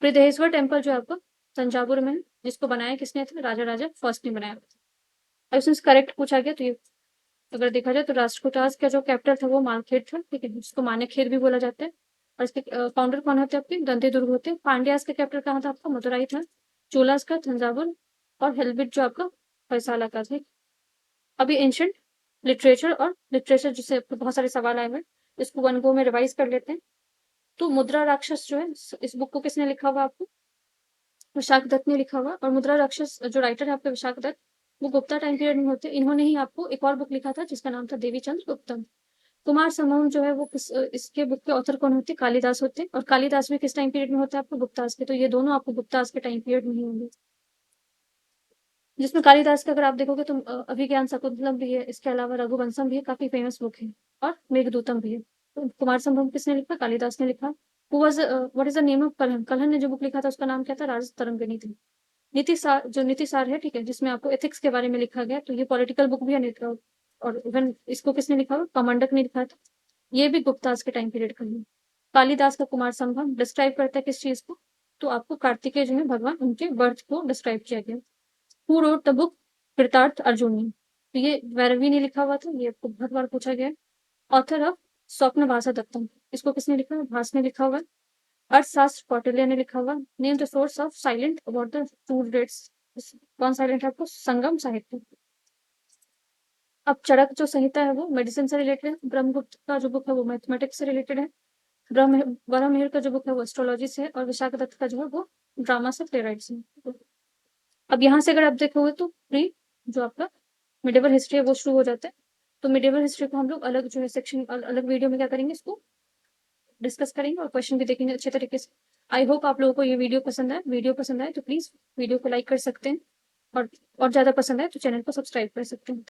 बृहदेश्वर टेम्पल जो है आपका तंजावुर में है, जिसको बनाया किसने था, राजा राजा फर्स्ट ने बनाया। अब इसमें करेक्ट पूछा गया, तो ये अगर देखा जाए तो राष्ट्रकूटास का जो कैपिटल था वो मालखेड़ था, ठीक है, जिसको मानेखेर भी बोला जाता है। और इसके फाउंडर कौन होते हैं आपके, दंते दुर्ग होते हैं। पांड्यास का कैपिटल कहाँ था आपका, मदुराई था। चोलास का तंजावुर, और हेल्बिट जो आपका फैसाला का था। अभी एंशंट लिटरेचर जिससे आपको बहुत सारे सवाल आए हुए हैं, इसको वन गो में रिवाइज कर लेते हैं। तो मुद्रा राक्षस जो है, इस बुक को किसने लिखा हुआ आपको, विशाख दत्त ने लिखा हुआ। और मुद्रा राक्षस जो राइटर है आपके विशाख दत्त, वो गुप्ता टाइम पीरियड में होते हैं। इन्होंने ही आपको एक और बुक लिखा था जिसका नाम था देवी चंद्र गुप्तम। कुमार संभव जो है वो इसके बुक के ऑथर कौन होते हैं, कालिदास होते हैं। और कालिदास भी किस टाइम पीरियड में होता है आपको, गुप्तास के। तो ये दोनों आपको गुप्तास के टाइम पीरियड में ही होंगे। जिसमें कालिदास का अगर आप देखोगे तो अभिज्ञान शकुंतलम भी है, इसके अलावा रघुवंशम भी है, काफी फेमस बुक है। और मेघदूतम भी है। तो कुमार संभव किसने लिखा, कालिदास ने लिखा। What is the name of Kalhana, Kalhana ने जो बुक लिखा था उसका नाम क्या था, राज तरंगिणी थी। नीति सार, जो नीति सार है, ठीक है, जिसमें आपको एथिक्स के बारे में लिखा गया, तो ये पॉलिटिकल बुक भी है। और इवन इसको किसने लिखा हुआ, कमांडक ने लिखा था। ये भी गुप्तास के टाइम पीरियड का है। कालिदास का कुमार संभव डिस्क्राइब करता है किस चीज को, तो आपको कार्तिकेय जो है भगवान, उनके बर्थ को डिस्क्राइब किया गया। हु रोट द बुक कृतार्थ अर्जुनी? तो ये वैरवी ने लिखा हुआ था, ये आपको बहुत बार पूछा गया है। ऑथर ऑफ स्वप्न भाषा दत्तम, इसको किसने लिखा है? भास ने लिखा हुआ है। अर्थशास्त्र कौटिल्य ने लिखा हुआ। Name the source of silent about the two dates, कौन साइलेंट है आपको? संगम साहित्य। अब चरक जो संहिता है वो मेडिसिन से रिलेटेड है। ब्रह्मगुप्त का जो बुक है वो मैथमेटिक्स से रिलेटेड है। ब्रह्ममिहिर का जो बुक है वो एस्ट्रोलॉजी से है, और विशाख दत्त का जो है वो ड्रामा से, प्लेराइट से। अब यहाँ से अगर आप देखोगे तो प्री जो आपका मिडिवल हिस्ट्री है वो शुरू हो जाता है। तो मिडिवल हिस्ट्री को हम लोग अलग जो है सेक्शन, अलग वीडियो में क्या करेंगे, इसको डिस्कस करेंगे और क्वेश्चन भी देखेंगे अच्छे तरीके से। आई होप आप लोगों को ये वीडियो पसंद आए। वीडियो पसंद आए तो प्लीज वीडियो को लाइक कर सकते हैं, और ज्यादा पसंद आए तो चैनल को सब्सक्राइब कर सकते हैं।